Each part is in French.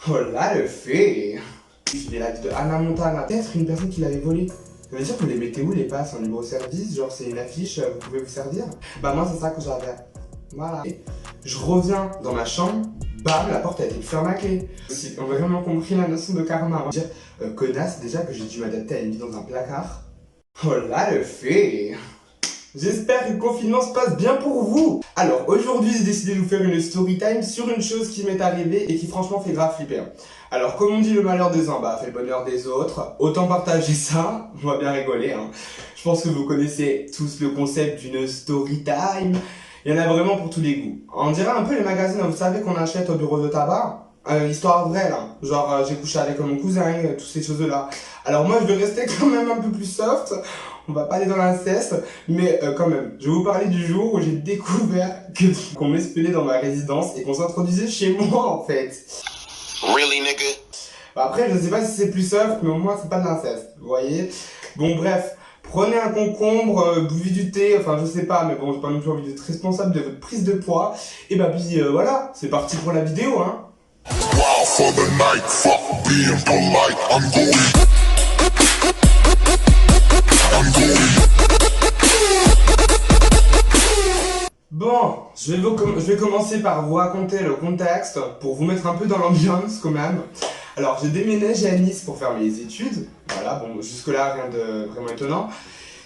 Oh là le fait. Il est la vie de Hannah Montana. Peut-être une personne qui l'avait volé. Ça veut dire que les mettez où les passes en libre service? Genre c'est une affiche, vous pouvez vous servir? Bah moi c'est ça que j'avais. Voilà. Je reviens dans ma chambre, bam, la porte a été fermée à clé. Si on a vraiment compris la notion de karma. On va dire connasse déjà que j'ai dû m'adapter à une vie dans un placard. Oh là le fait. J'espère que le confinement se passe bien pour vous. Alors aujourd'hui j'ai décidé de vous faire une story time sur une chose qui m'est arrivée et qui franchement fait grave flipper. Alors comme on dit, le malheur des uns fait le bonheur des autres. Autant partager ça, on va bien rigoler hein. Je pense que vous connaissez tous le concept d'une story time. Il y en a vraiment pour tous les goûts. On dirait un peu les magazines, vous savez, qu'on achète au bureau de tabac. Histoire vraie là, genre j'ai couché avec mon cousin, toutes ces choses là. Alors moi je vais rester quand même un peu plus soft, on va pas aller dans l'inceste, mais quand même, je vais vous parler du jour où j'ai découvert qu'on m'espionnait dans ma résidence et qu'on s'introduisait chez moi en fait. Really nigga? Après je sais pas si c'est plus soft, mais au moins c'est pas de l'inceste, vous voyez. Bon bref, prenez un concombre, buvez du thé, enfin je sais pas, mais bon j'ai pas non plus envie d'être responsable de votre prise de poids. Et bah puis voilà, c'est parti pour la vidéo hein. Wow for the night, fuck being polite, I'm going. Bon, je vais commencer par vous raconter le contexte pour vous mettre un peu dans l'ambiance quand même. Alors j'ai déménagé à Nice pour faire mes études, voilà, bon jusque là rien de vraiment étonnant.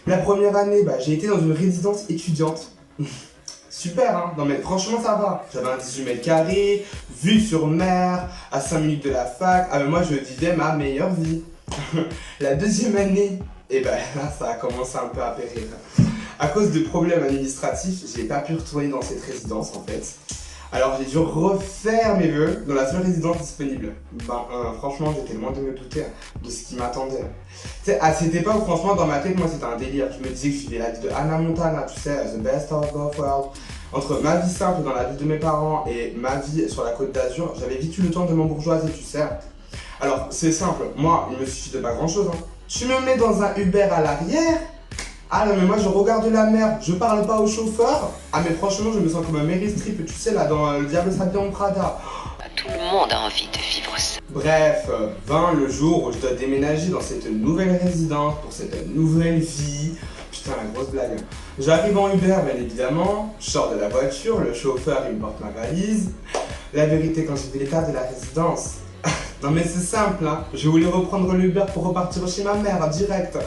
La première année, j'ai été dans une résidence étudiante. Super hein, non mais franchement ça va. J'avais un 18 mètres carrés, vue sur mer, à 5 minutes de la fac. Ah mais moi je vivais ma meilleure vie. La deuxième année, et là ça a commencé un peu à périr. À cause de problèmes administratifs, j'ai pas pu retourner dans cette résidence en fait. Alors j'ai dû refaire mes vœux dans la seule résidence disponible. Franchement j'étais loin de me douter de ce qui m'attendait. Tu sais, à cette époque franchement dans ma tête moi c'était un délire. Je me disais que je vivais la vie de Hannah Montana, tu sais, the best of both worlds. Entre ma vie simple dans la ville de mes parents et ma vie sur la Côte d'Azur, j'avais vite eu le temps de m'embourgeoiser, tu sais. Alors c'est simple, moi il me suffit de pas grand chose hein. Tu me mets dans un Uber à l'arrière. Ah non mais moi je regarde la mer, je parle pas au chauffeur. Ah mais franchement je me sens comme un Meryl Streep, tu sais là dans Le Diable s'habille en Prada. Tout le monde a envie de vivre ça. Bref, vint le jour où je dois déménager dans cette nouvelle résidence, pour cette nouvelle vie. Putain la grosse blague. J'arrive en Uber bien évidemment, je sors de la voiture, le chauffeur il me porte ma valise. La vérité quand j'ai vu l'état de la résidence. Non mais c'est simple hein, je voulais reprendre l'Uber pour repartir chez ma mère direct.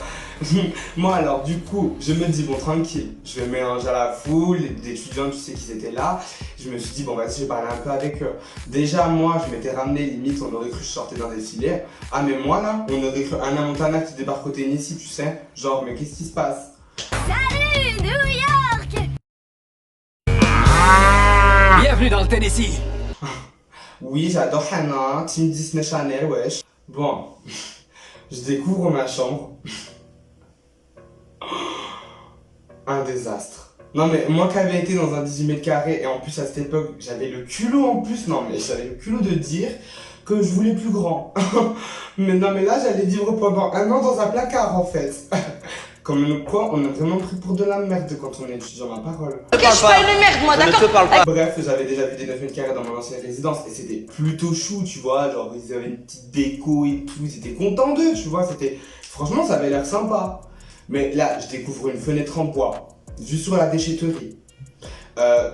Moi alors du coup, je me dis bon tranquille, je vais me mélanger à la foule, les étudiants tu sais qu'ils étaient là. Je me suis dit bon vas-y je vais parler un peu avec eux. Déjà moi je m'étais ramené limite, on aurait cru que je sortais d'un défilé. Ah mais moi là, on aurait cru Hannah Montana qui débarque au Tennessee tu sais. Genre mais qu'est-ce qui se passe? Salut New York! Bienvenue dans le Tennessee. Oui, j'adore Hannah, Team Disney Channel, wesh. Bon, je découvre ma chambre. Un désastre. Non mais moi qui avais été dans un 18 mètres carrés et en plus à cette époque j'avais le culot en plus, non mais j'avais le culot de dire que je voulais plus grand. Mais non mais là j'allais vivre pendant un an dans un placard en fait. Comme quoi on est vraiment pris pour de la merde quand on est étudiant, ma parole. Ok, je suis pas une merde moi, d'accord? Bref, j'avais déjà vu des 9 mètres carrés dans mon ancienne résidence et c'était plutôt chou, tu vois, genre ils avaient une petite déco et tout, ils étaient contents d'eux, tu vois, c'était... Franchement, ça avait l'air sympa. Mais là, je découvre une fenêtre en bois, vue sur la déchetterie.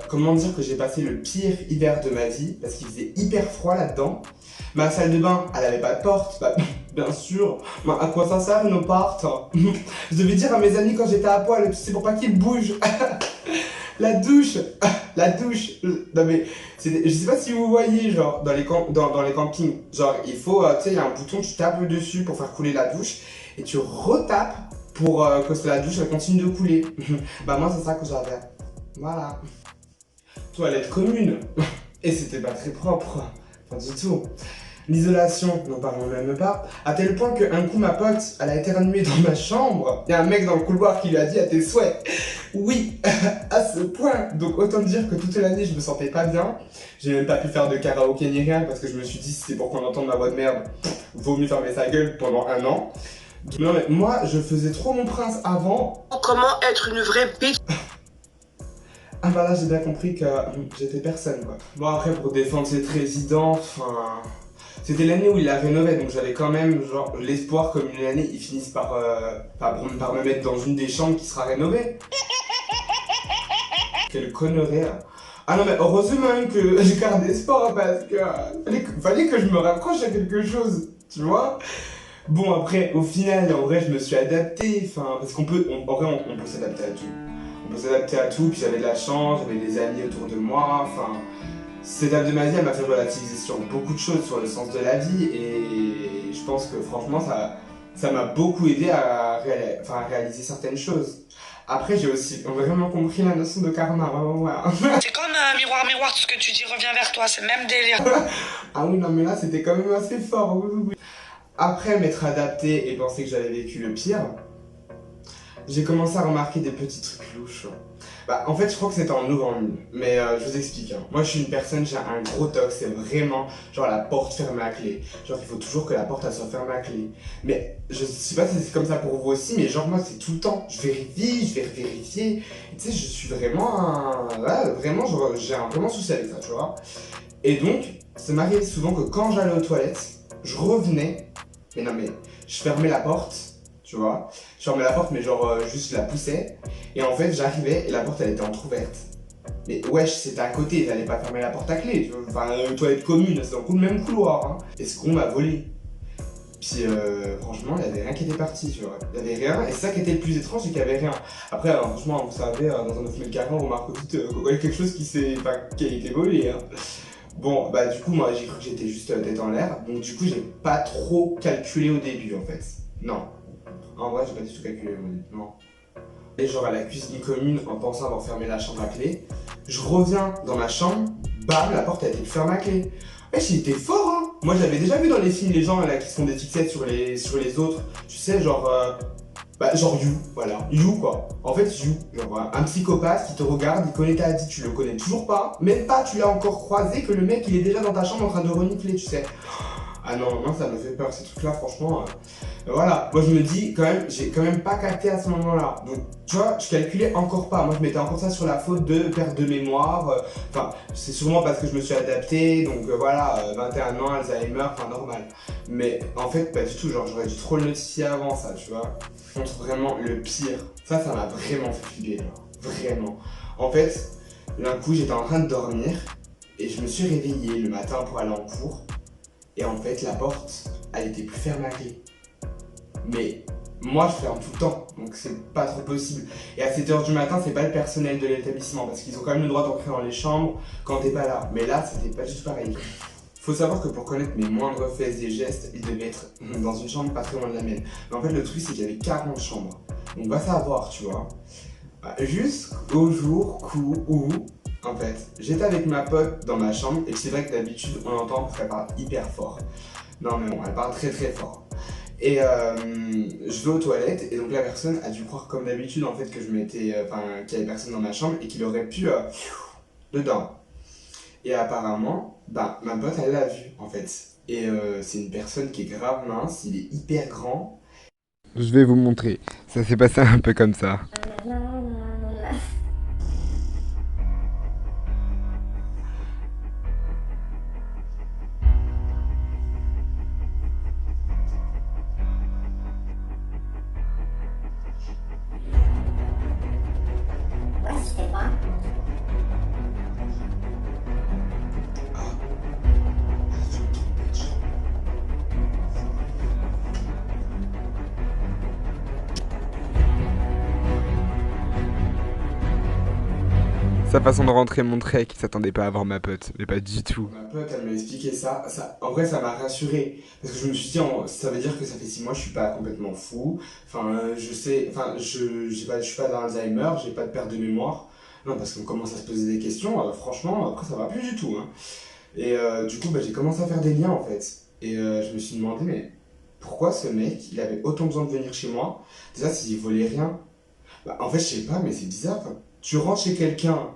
Comment dire que j'ai passé le pire hiver de ma vie, parce qu'il faisait hyper froid là-dedans. Ma salle de bain, elle avait pas de porte, bien sûr. À quoi ça sert nos portes? Je devais dire à mes amis quand j'étais à poil, tu sais, pour pas qu'ils bougent. La douche, non mais, je sais pas si vous voyez, genre, dans les campings, genre, il faut, tu sais, il y a un bouton, tu tapes dessus pour faire couler la douche, et tu retapes pour que la douche, elle continue de couler. Moi, c'est ça que j'avais. Voilà. Toilette commune. Et c'était pas très propre. Pas du tout. L'isolation, n'en parlons même pas, à tel point qu'un coup ma pote, elle a éternué dans ma chambre. Il y a un mec dans le couloir qui lui a dit à tes souhaits. Oui, à ce point. Donc autant dire que toute l'année je me sentais pas bien. J'ai même pas pu faire de karaoké ni rien parce que je me suis dit si c'est pour qu'on entende ma voix de merde, vaut mieux fermer sa gueule pendant un an. Non mais moi je faisais trop mon prince avant. Comment être une vraie bitch? Ah là j'ai bien compris que j'étais personne quoi. Bon après pour défendre cette résidence, C'était l'année où il la rénovait, donc j'avais quand même genre l'espoir comme une année, ils finissent par me mettre dans une des chambres qui sera rénovée. Quelle connerie. Hein. Ah non mais heureusement que j'ai gardé espoir parce que fallait que je me rapproche à quelque chose, tu vois. Bon après, au final, en vrai, je me suis adapté, enfin, parce en vrai, on peut s'adapter à tout. On peut s'adapter à tout, puis j'avais de la chance, j'avais des amis autour de moi, enfin... Cette étape de ma vie, elle m'a fait relativiser sur beaucoup de choses, sur le sens de la vie, et je pense que franchement, ça m'a beaucoup aidé à réaliser certaines choses. Après, j'ai aussi vraiment compris la notion de karma, ouais. C'est comme miroir, miroir, tout ce que tu dis revient vers toi, c'est le même délire. Ah oui, non mais là, c'était quand même assez fort, oui. Après m'être adapté et penser que j'avais vécu le pire, j'ai commencé à remarquer des petits trucs louches. Bah, en fait, je crois que c'était en novembre, mais je vous explique. Hein. Moi, je suis une personne, j'ai un gros toc, c'est vraiment genre la porte fermée à clé. Genre, il faut toujours que la porte elle soit fermée à clé. Mais je sais pas si c'est comme ça pour vous aussi, mais genre, moi, c'est tout le temps. Je vérifie, je vais vérifier. Tu sais, je suis vraiment un. Ouais, vraiment, j'ai un vraiment souci avec ça, tu vois. Et donc, ça m'arrivait souvent que quand j'allais aux toilettes, je revenais, mais non, mais je fermais la porte. Tu vois, je fermais la porte mais genre juste je la poussais et en fait j'arrivais et la porte elle était entrouverte. Mais wesh, c'était à côté, j'allais pas fermer la porte à clé, tu vois, enfin toilette commune, c'est dans le même couloir hein. Et ce con m'a volé. Puis franchement il y avait rien qui était parti, tu vois, il y avait rien et c'est ça qui était le plus étrange, c'est qu'il y avait rien. Après franchement vous savez, dans un 9 mètres carrés on remarque vite qu'il y a quelque chose qui a été volé hein. Bon bah du coup moi j'ai cru que j'étais juste tête en l'air, donc du coup j'ai pas trop calculé au début en fait, non. En vrai, j'ai pas du tout calculé, non. Et genre à la cuisine commune, en pensant avoir fermé la chambre à clé, je reviens dans ma chambre, bam, la porte a été fermée à clé. Ouais, j'ai été fort, hein. Moi, j'avais déjà vu dans les films les gens là qui se font des fixettes sur les autres. Tu sais, genre, genre You, voilà, You quoi. En fait, You, genre un psychopathe qui te regarde, il connaît ta vie, tu le connais toujours pas, même pas, tu l'as encore croisé, que le mec il est déjà dans ta chambre en train de renifler, tu sais. Ah non, moi ça me fait peur ces trucs-là, franchement. Voilà, moi je me dis quand même, j'ai quand même pas capté à ce moment-là. Donc tu vois, je calculais encore pas. Moi je mettais encore ça sur la faute de perte de mémoire. Enfin, c'est sûrement parce que je me suis adapté. Donc voilà, 21 ans, Alzheimer, enfin normal. Mais en fait, pas du tout. Genre j'aurais dû trop le notifier avant ça, tu vois. Je montre vraiment le pire. Ça m'a vraiment fait flipper, genre. Vraiment. En fait, d'un coup j'étais en train de dormir et je me suis réveillé le matin pour aller en cours. Et en fait, la porte, elle était plus fermée à clé. Mais moi, je ferme tout le temps, donc c'est pas trop possible. Et à 7 h du matin, c'est pas le personnel de l'établissement, parce qu'ils ont quand même le droit d'entrer dans les chambres quand t'es pas là. Mais là, c'était pas juste pareil. Faut savoir que pour connaître mes moindres faits et gestes, il devait être dans une chambre pas très loin de la mienne. Mais en fait, le truc, c'est qu'il y avait 40 chambres. Donc va savoir, tu vois. Jusqu'au jour où... En fait, j'étais avec ma pote dans ma chambre et c'est vrai que d'habitude on entend qu'elle parle hyper fort. Non mais bon, elle parle très très fort. Et je vais aux toilettes et donc la personne a dû croire comme d'habitude en fait que qu'il y avait personne dans ma chambre et qu'il aurait pu dedans. Et apparemment, bah ma pote elle l'a vu en fait. Et c'est une personne qui est grave mince, il est hyper grand. Je vais vous montrer, ça s'est passé un peu comme ça. Sa façon de rentrer montrait qu'il s'attendait pas à voir ma pote, mais pas du tout. Ma pote, elle m'a expliqué ça. En vrai, ça m'a rassuré. Parce que je me suis dit, ça veut dire que ça fait 6 mois, je suis pas complètement fou. Je suis pas dans Alzheimer, j'ai pas de perte de mémoire. Non, parce qu'on commence à se poser des questions, franchement, après, ça va plus du tout. Hein. Et du coup, j'ai commencé à faire des liens, en fait. Et je me suis demandé, mais pourquoi ce mec, il avait autant besoin de venir chez moi? Déjà, s'il volait rien. En fait, je sais pas, mais c'est bizarre. Tu rentres chez quelqu'un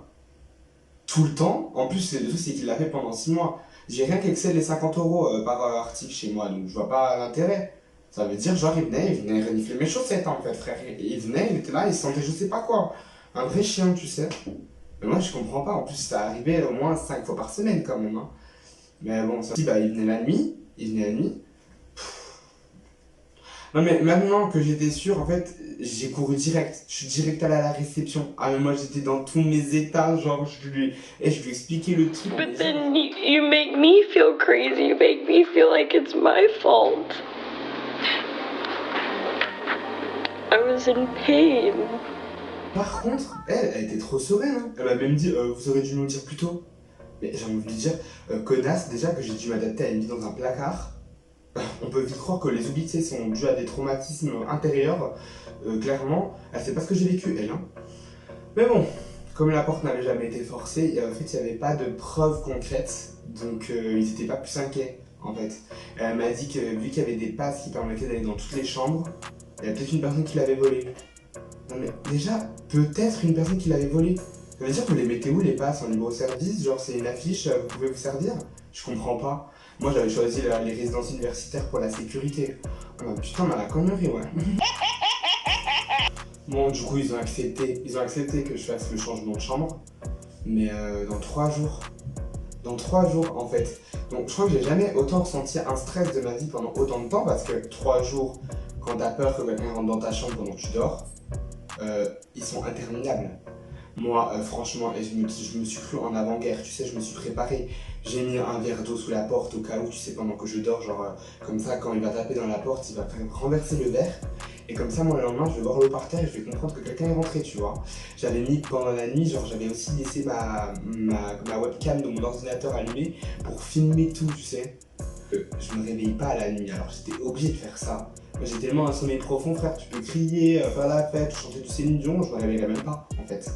tout le temps, en plus le truc c'est qu'il l'a fait pendant 6 mois. J'ai rien qu'excède les 50 € par article chez moi, donc je vois pas l'intérêt. Ça veut dire genre il venait renifler mes chaussettes en fait frère. Il venait, il était là, il sentait je sais pas quoi. Un vrai chien tu sais. Mais moi je comprends pas, en plus ça arrivait au moins 5 fois par semaine quand même. Hein. Mais bon, ça il venait la nuit, il venait la nuit. Non mais maintenant que j'étais sûr, en fait, j'ai couru direct. Je suis direct allé à la réception. Ah mais moi j'étais dans tous mes états, genre je lui ai expliqué le truc. But then you make me feel crazy. You make me feel like it's my fault. I was in pain. Par contre, elle était trop sereine. Hein. Elle m'a même dit, vous auriez dû nous le dire plus tôt. Mais j'ai envie de lui dire, connasse, déjà que j'ai dû m'adapter à une vie dans un placard. On peut vite croire que les oublis sont dus à des traumatismes intérieurs. Clairement, elle sait pas ce que j'ai vécu, elle. Hein. Mais bon, comme la porte n'avait jamais été forcée, en fait, il n'y avait pas de preuves concrètes. Donc, ils n'étaient pas plus inquiets, en fait. Elle m'a dit que vu qu'il y avait des passes qui permettaient d'aller dans toutes les chambres, il y a peut-être une personne qui l'avait volé. Non mais déjà, peut-être une personne qui l'avait volé. Ça veut dire que vous les mettez où les passes en libre service? Genre c'est une affiche, vous pouvez vous servir? Je comprends pas. Moi j'avais choisi les résidences universitaires pour la sécurité. Oh bah, putain, mais la connerie, ouais. Bon, du coup ils ont accepté que je fasse le changement de chambre. Mais dans 3 jours. Dans 3 jours en fait. Donc je crois que j'ai jamais autant ressenti un stress de ma vie pendant autant de temps parce que 3 jours, quand t'as peur que quelqu'un rentre dans ta chambre pendant que tu dors, ils sont interminables. Moi, franchement, je me suis cru en avant-guerre, tu sais, je me suis préparé. J'ai mis un verre d'eau sous la porte au cas où, tu sais, pendant que je dors, genre, comme ça, quand il va taper dans la porte, il va renverser le verre. Et comme ça, moi, le lendemain, je vais voir l'eau par terre et je vais comprendre que quelqu'un est rentré, tu vois. J'avais mis pendant la nuit, genre, j'avais aussi laissé ma webcam de mon ordinateur allumée pour filmer tout, tu sais. Je me réveille pas à la nuit, alors j'étais obligé de faire ça. Moi, j'ai tellement un sommeil profond, frère, tu peux crier, faire la fête, chanter du Céline Dion, je me réveillerai même pas, en fait.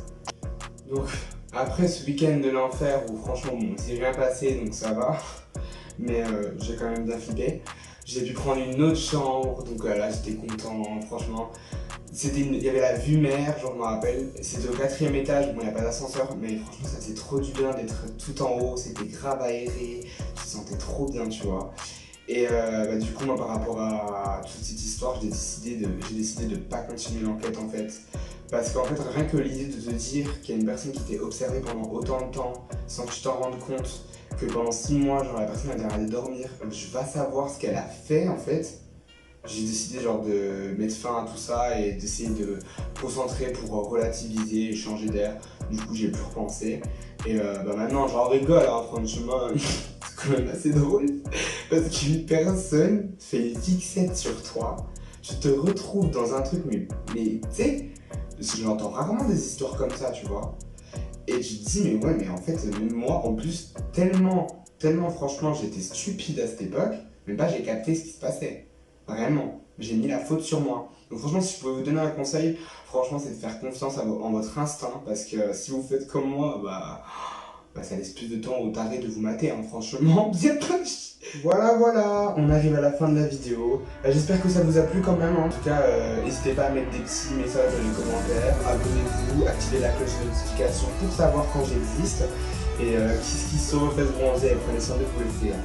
Donc, après ce week-end de l'enfer où franchement, bon, il s'est rien passé, donc ça va. Mais j'ai quand même bien flippé. J'ai pu prendre une autre chambre, donc là j'étais content, franchement. Il y avait la vue mer, genre je me rappelle. C'était au 4e étage, bon il n'y a pas d'ascenseur, mais franchement ça faisait trop du bien d'être tout en haut, c'était grave aéré, je me sentais trop bien, tu vois. Et du coup, moi par rapport à toute cette histoire, j'ai décidé de pas continuer l'enquête en fait. Parce qu'en fait, rien que l'idée de te dire qu'il y a une personne qui t'est observée pendant autant de temps, sans que tu t'en rendes compte, que pendant 6 mois, genre la personne a arrêté de dormir, je vais savoir ce qu'elle a fait en fait. J'ai décidé genre de mettre fin à tout ça et d'essayer de me concentrer pour relativiser et changer d'air. Du coup, j'ai plus repensé. Et maintenant, j'en rigole, hein, franchement, c'est quand même assez drôle. Parce qu'une personne fait une fixette sur toi, tu te retrouves dans un truc, mais tu sais, j'entends rarement des histoires comme ça, tu vois. Et tu te dis, mais ouais, mais en fait, même moi, en plus, tellement franchement, j'étais stupide à cette époque, même pas j'ai capté ce qui se passait. Vraiment, j'ai mis la faute sur moi. Donc franchement, si je pouvais vous donner un conseil, franchement, c'est de faire confiance en votre instinct, parce que si vous faites comme moi, ça laisse plus de temps aux tarés de vous mater, hein, franchement, bien pas. Voilà, on arrive à la fin de la vidéo. J'espère que ça vous a plu quand même. En tout cas, n'hésitez pas à mettre des petits messages dans les commentaires. Abonnez-vous, activez la cloche de notification pour savoir quand j'existe. Et qui se refait se bronzer, prenez soin de vous, les filles.